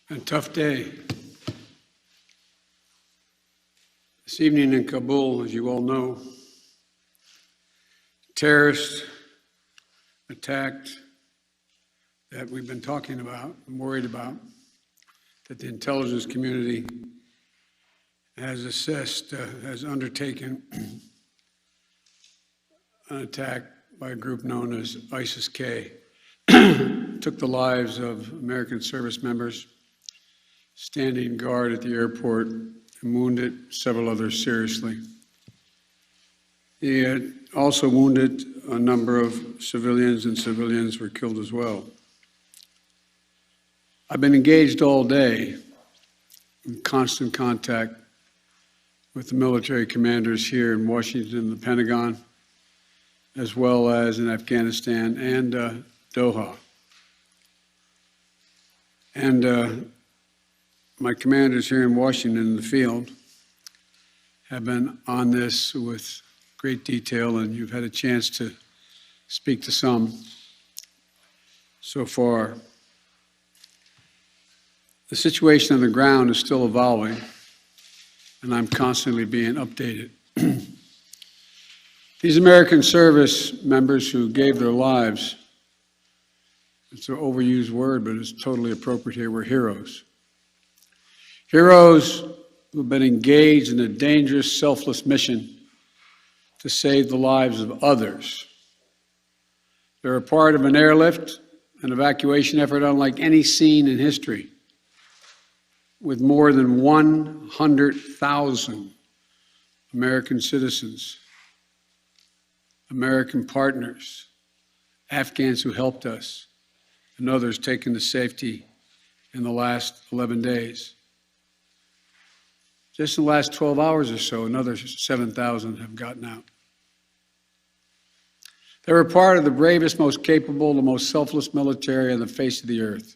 A tough day. This evening in Kabul, as you all know, terrorists attacked that we've been talking about and worried about, that the intelligence community has assessed, has undertaken an attack by a group known as ISIS-K. Took the lives of American service members, standing guard at the airport, and wounded several others seriously. He had also wounded a number of civilians, and civilians were killed as well. I've been engaged all day in constant contact with the military commanders here in Washington, the Pentagon, as well as in Afghanistan and Doha. And my commanders here in Washington in the field have been on this with great detail, and you've had a chance to speak to some so far. The situation on the ground is still evolving, and I'm constantly being updated. These American service members who gave their lives, it's an overused word, but it's totally appropriate here, were heroes. Heroes who've been engaged in a dangerous, selfless mission to save the lives of others. They're a part of an airlift, an evacuation effort unlike any seen in history, with more than 100,000 American citizens, American partners, Afghans who helped us, and others taken to safety in the last 11 days. Just in the last 12 hours or so, another 7,000 have gotten out. They were part of the bravest, most capable, the most selfless military on the face of the earth.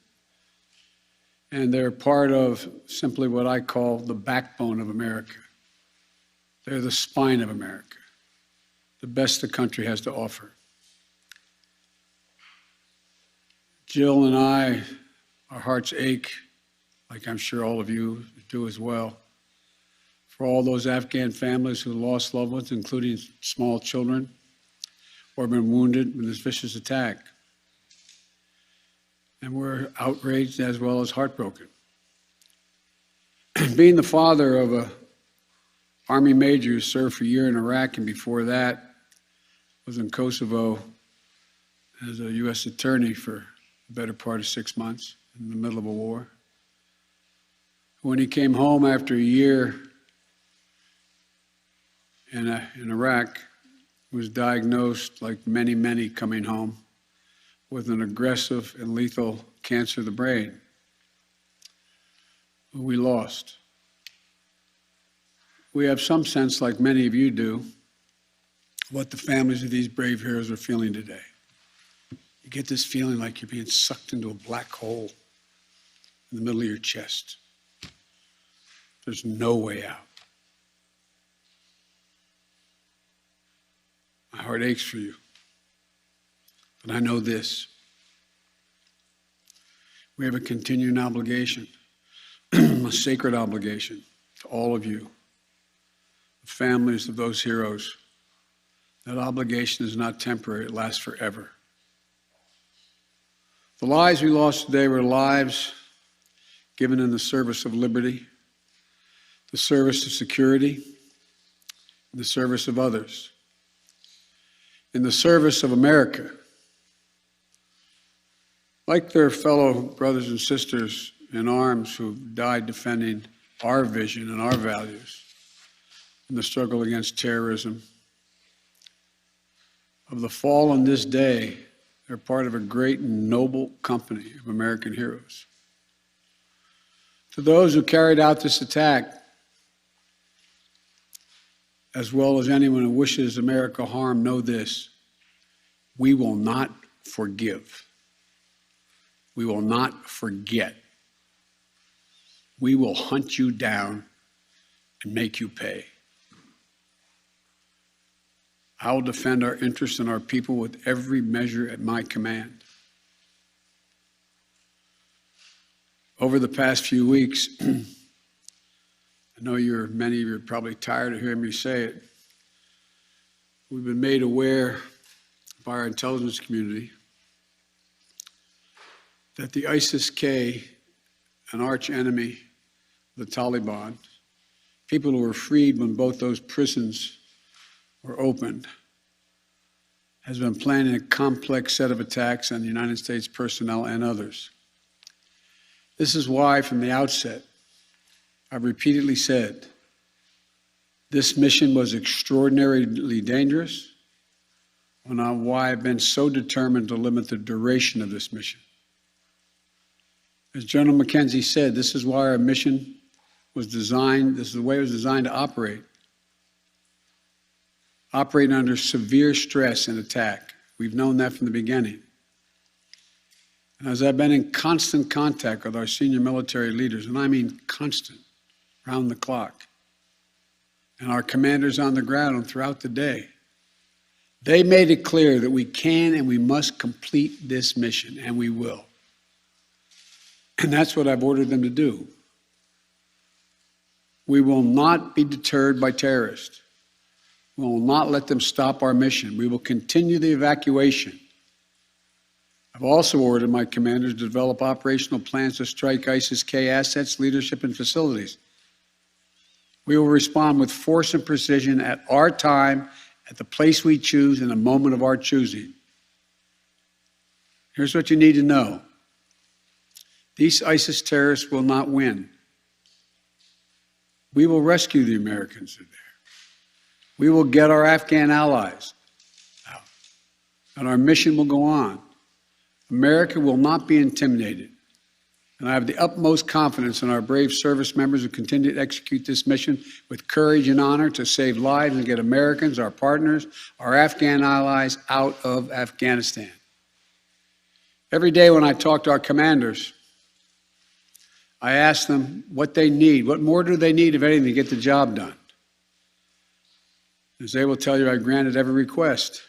And they're part of simply what I call the backbone of America. They're the spine of America, the best the country has to offer. Jill and I, our hearts ache, like I'm sure all of you do as well, for all those Afghan families who lost loved ones, including small children, or have been wounded in this vicious attack. And we're outraged as well as heartbroken. Being the father of an Army major who served for a year in Iraq, and before that was in Kosovo as a U.S. attorney for the better part of 6 months in the middle of a war. When he came home after a year in Iraq, he was diagnosed, like many, many coming home, with an aggressive and lethal cancer of the brain, who we lost. We have some sense, like many of you do, what the families of these brave heroes are feeling today. You get this feeling like you're being sucked into a black hole in the middle of your chest. There's no way out. My heart aches for you. But I know this. We have a continuing obligation, a sacred obligation to all of you, the families of those heroes. That obligation is not temporary, it lasts forever. The lives we lost today were lives given in the service of liberty, the service of security, and the service of others, in the service of America. Like their fellow brothers and sisters in arms who died defending our vision and our values in the struggle against terrorism, of the fallen this day, they're part of a great and noble company of American heroes. To those who carried out this attack, as well as anyone who wishes America harm, know this: we will not forgive. We will not forget. We will hunt you down and make you pay. I will defend our interests and our people with every measure at my command. Over the past few weeks, I know many of you are probably tired of hearing me say it. We've been made aware by our intelligence community that the ISIS-K, an arch enemy, the Taliban, people who were freed when both those prisons were opened, has been planning a complex set of attacks on the United States personnel and others. This is why, from the outset, I've repeatedly said this mission was extraordinarily dangerous, and why I've been so determined to limit the duration of this mission. As General McKenzie said, this is why our mission was designed, this is the way it was designed to operate. Operating under severe stress and attack. We've known that from the beginning. And as I've been in constant contact with our senior military leaders, and I mean constant, round the clock, and our commanders on the ground and throughout the day, they made it clear that we can and we must complete this mission, and we will. And that's what I've ordered them to do. We will not be deterred by terrorists. We will not let them stop our mission. We will continue the evacuation. I've also ordered my commanders to develop operational plans to strike ISIS-K assets, leadership, and facilities. We will respond with force and precision at our time, at the place we choose, in a moment of our choosing. Here's what you need to know. These ISIS terrorists will not win. We will rescue the Americans there. We will get our Afghan allies out, and our mission will go on. America will not be intimidated, and I have the utmost confidence in our brave service members who continue to execute this mission with courage and honor to save lives and get Americans, our partners, our Afghan allies out of Afghanistan. Every day when I talk to our commanders, I ask them what they need. What more do they need, if anything, to get the job done? As they will tell you, I granted every request.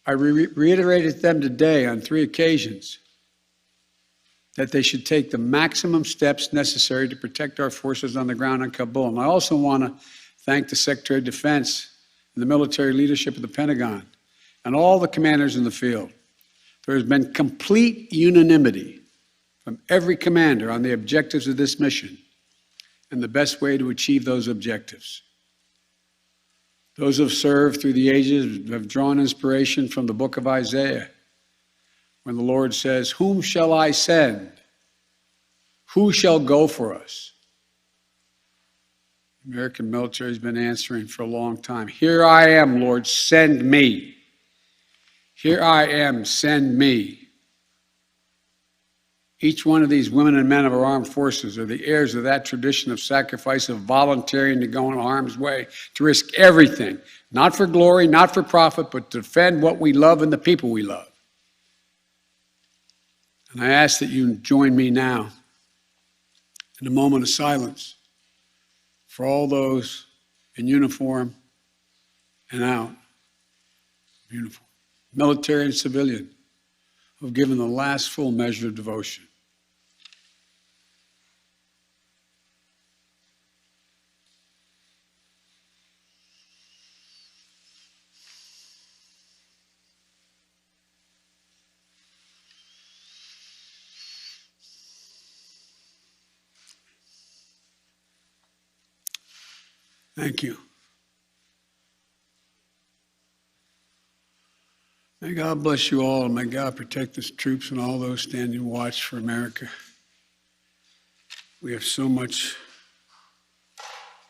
I reiterated to them today on 3 occasions that they should take the maximum steps necessary to protect our forces on the ground in Kabul. And I also want to thank the Secretary of Defense and the military leadership of the Pentagon and all the commanders in the field. There has been complete unanimity from every commander on the objectives of this mission and the best way to achieve those objectives. Those who have served through the ages have drawn inspiration from the book of Isaiah, when the Lord says, "Whom shall I send? Who shall go for us?" The American military has been answering for a long time. "Here I am, Lord, send me. Here I am, send me." Each one of these women and men of our armed forces are the heirs of that tradition of sacrifice, of volunteering to go in harm's way, to risk everything, not for glory, not for profit, but to defend what we love and the people we love. And I ask that you join me now in a moment of silence for all those in uniform and out of uniform, military and civilian, who have given the last full measure of devotion. Thank you. May God bless you all, and may God protect the troops and all those standing watch for America. We have so much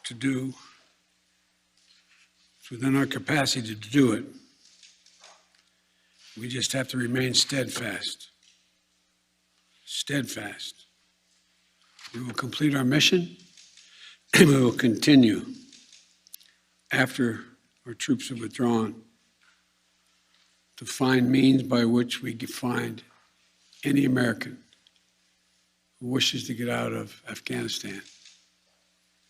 to do. It's within our capacity to do it. We just have to remain steadfast. Steadfast. We will complete our mission, and we will continue after our troops have withdrawn to find means by which we can find any American who wishes to get out of Afghanistan.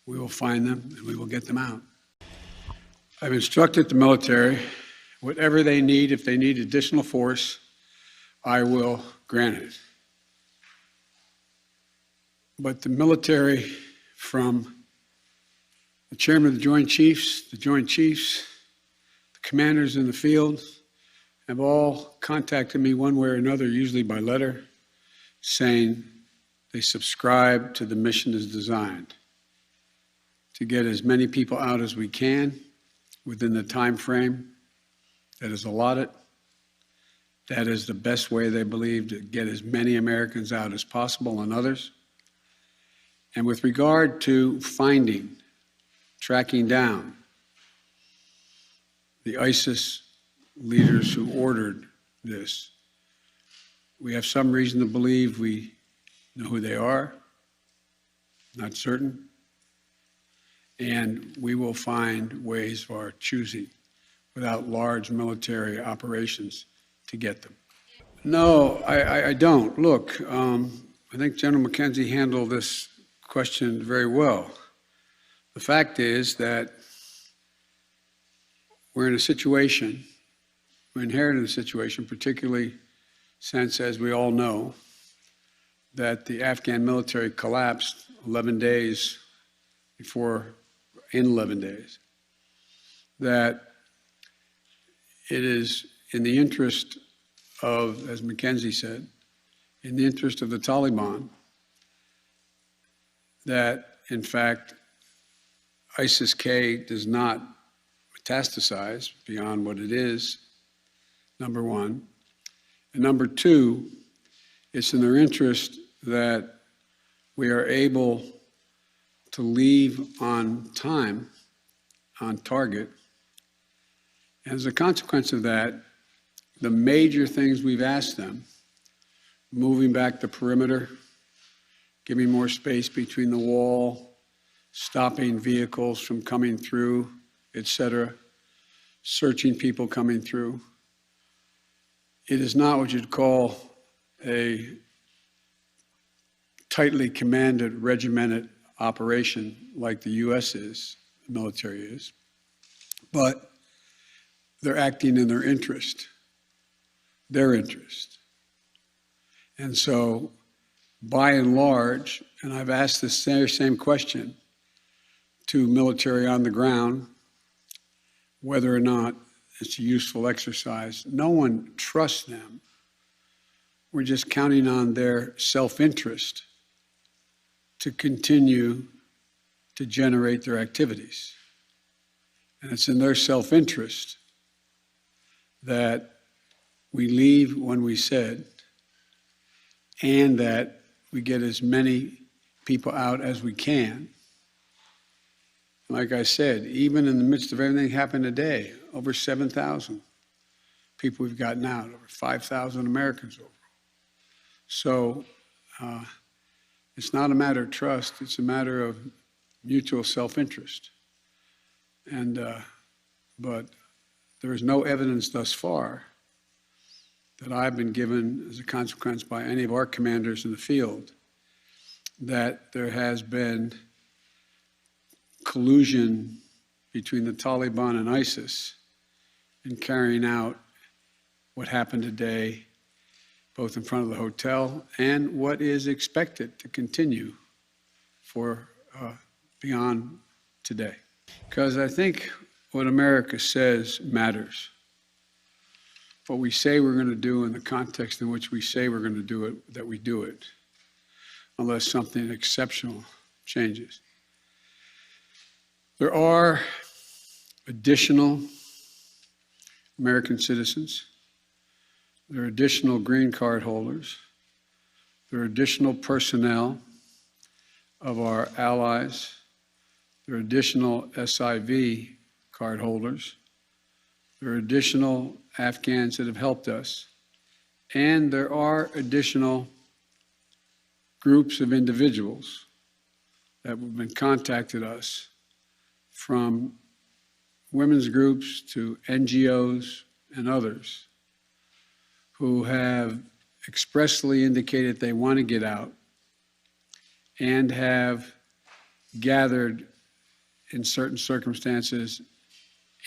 We will find them and we will get them out. I've instructed the military, whatever they need, if they need additional force, I will grant it. But the military, from the chairman of the Joint Chiefs, the commanders in the field, have all contacted me one way or another, usually by letter, saying they subscribe to the mission as designed, to get as many people out as we can within the time frame that is allotted. That is the best way, they believe, to get as many Americans out as possible and others. And with regard to finding, tracking down the ISIS leaders who ordered this, we have some reason to believe we know who they are, not certain, and we will find ways of our choosing without large military operations to get them. No, I don't. Look, I think General McKenzie handled this question very well. The fact is that we're in a situation, we inherited a situation, particularly since, as we all know, that the Afghan military collapsed 11 days before, in 11 days, that it is in the interest of, as McKenzie said, in the interest of the Taliban, that in fact ISIS-K does not metastasize beyond what it is, number one. And number two, it's in their interest that we are able to leave on time, on target. And as a consequence of that, the major things we've asked them, moving back the perimeter, giving more space between the wall, stopping vehicles from coming through, etc., searching people coming through. It is not what you'd call a tightly commanded, regimented operation like the U.S. is, the military is, but they're acting in their interest. And so, by and large, and I've asked this same question to military on the ground, whether or not it's a useful exercise. No one trusts them. We're just counting on their self-interest to continue to generate their activities. And it's in their self-interest that we leave when we said, and that we get as many people out as we can. Like I said, even in the midst of everything that happened today, over 7,000 people we've gotten out, over 5,000 Americans overall. So it's not a matter of trust, it's a matter of mutual self-interest. And, but there is no evidence thus far that I've been given as a consequence by any of our commanders in the field that there has been collusion between the Taliban and ISIS in carrying out what happened today, both in front of the hotel and what is expected to continue for beyond today. Because I think what America says matters. What we say we're going to do in the context in which we say we're going to do it, that we do it, unless something exceptional changes. There are additional American citizens. There are additional green card holders. There are additional personnel of our allies. There are additional SIV card holders. There are additional Afghans that have helped us. And there are additional groups of individuals that have been contacted us, from women's groups to NGOs and others, who have expressly indicated they want to get out and have gathered in certain circumstances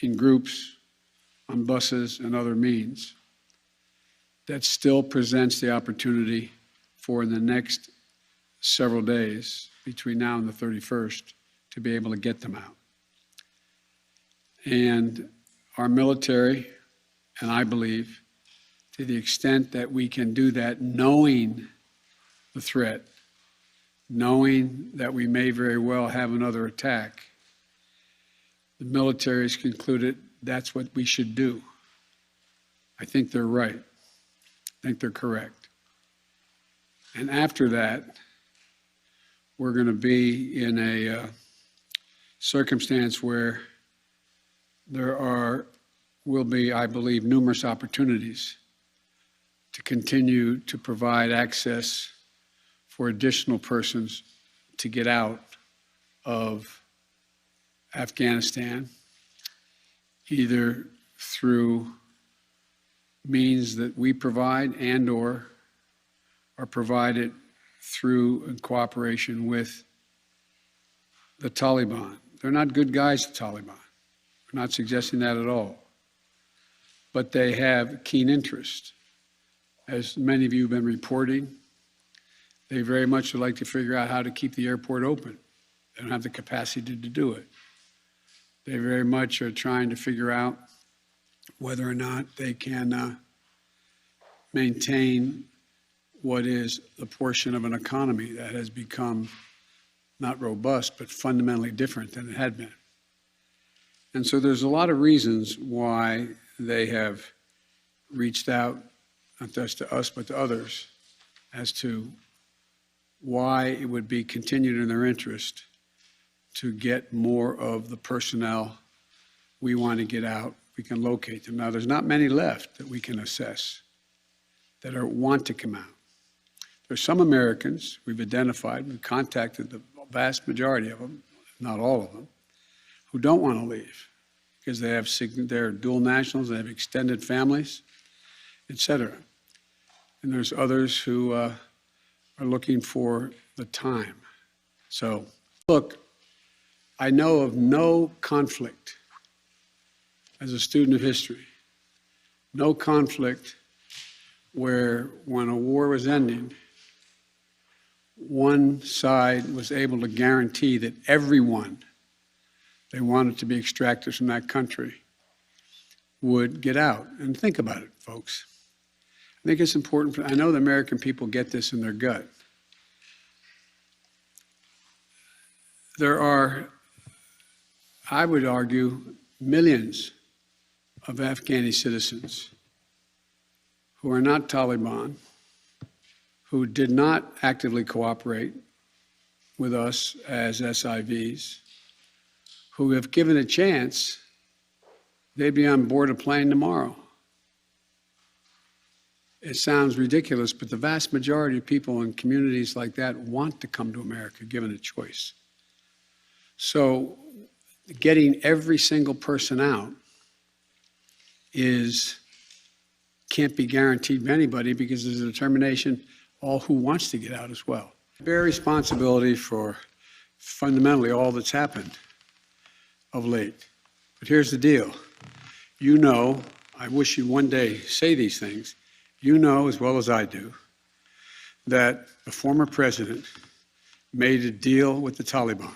in groups, on buses and other means. That still presents the opportunity for the next several days between now and the 31st to be able to get them out. And our military, and I believe, to the extent that we can do that, knowing the threat, knowing that we may very well have another attack, the military has concluded that's what we should do. I think they're right. I think they're correct. And after that, we're going to be in a circumstance where will be, I believe, numerous opportunities to continue to provide access for additional persons to get out of Afghanistan, either through means that we provide and/or are provided through in cooperation with the Taliban. They're not good guys, the Taliban. We're not suggesting that at all. But they have keen interest. As many of you have been reporting, they very much would like to figure out how to keep the airport open. They don't have the capacity to do it. They very much are trying to figure out whether or not they can maintain what is the portion of an economy that has become not robust, but fundamentally different than it had been. And so there's a lot of reasons why they have reached out, not just to us, but to others, as to why it would be continued in their interest to get more of the personnel we want to get out. We can locate them. Now, there's not many left that we can assess that want to come out. There's some Americans we've identified, we've contacted the vast majority of them, not all of them, who don't want to leave because they're dual nationals, they have extended families, et cetera. And there's others who are looking for the time. So, look, I know of no conflict as a student of history, no conflict where when a war was ending, one side was able to guarantee that everyone they wanted to be extracted from that country would get out. And think about it, folks. I think it's important. I know the American people get this in their gut. There are, I would argue, millions of Afghani citizens who are not Taliban, who did not actively cooperate with us as SIVs, who have given a chance, they'd be on board a plane tomorrow. It sounds ridiculous, but the vast majority of people in communities like that want to come to America, given a choice. So getting every single person out can't be guaranteed by anybody because there's a determination all who wants to get out as well. I bear responsibility for fundamentally all that's happened of late. But here's the deal. You know, I wish you'd one day say these things, you know as well as I do that the former president made a deal with the Taliban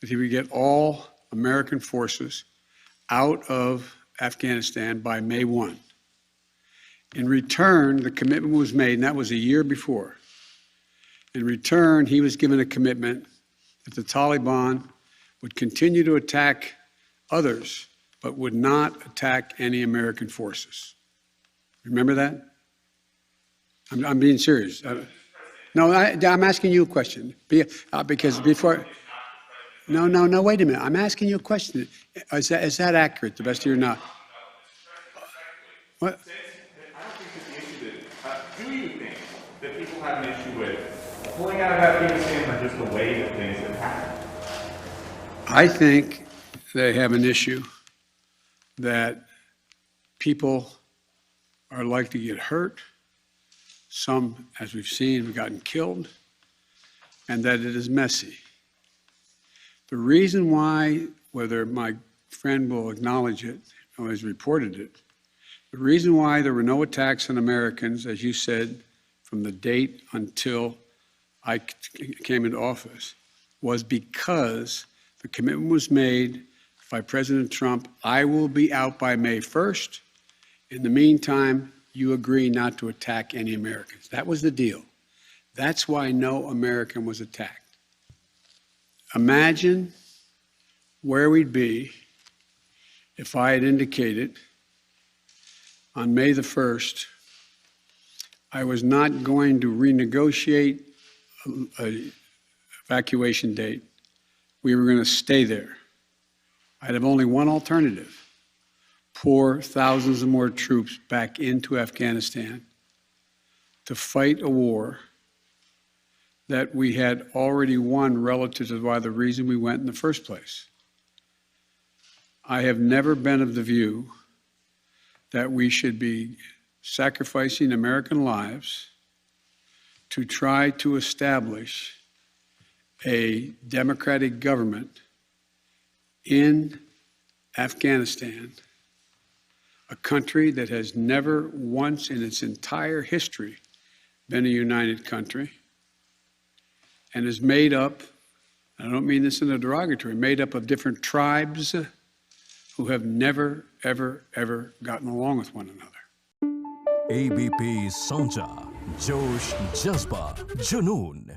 that he would get all American forces out of Afghanistan by May 1. In return, the commitment was made, and that was a year before. In return, he was given a commitment that the Taliban would continue to attack others, but would not attack any American forces. Remember that? I'm being serious. No, I'm asking you a question. Because before... No, wait a minute. I'm asking you a question. Is that accurate, to the best of your knowledge? What? Do you think that people have an issue with pulling out of Afghanistan or just the way that things have happened? I think they have an issue that people are likely to get hurt. Some, as we've seen, have gotten killed, and that it is messy. The reason why, whether my friend will acknowledge it or has reported it, the reason why there were no attacks on Americans, as you said, from the date until I came into office was because the commitment was made by President Trump, I will be out by May 1st. In the meantime, you agree not to attack any Americans. That was the deal. That's why no American was attacked. Imagine where we'd be if I had indicated on May the 1st I was not going to renegotiate an evacuation date. We were going to stay there. I'd have only one alternative: pour thousands of more troops back into Afghanistan to fight a war that we had already won relative to why the reason we went in the first place. I have never been of the view that we should be sacrificing American lives to try to establish a democratic government in Afghanistan, a country that has never once in its entire history been a united country and is made up, I don't mean this in a derogatory, made up of different tribes who have never, ever, ever gotten along with one another. ABP Sanjha, Josh, Jazba, Junoon.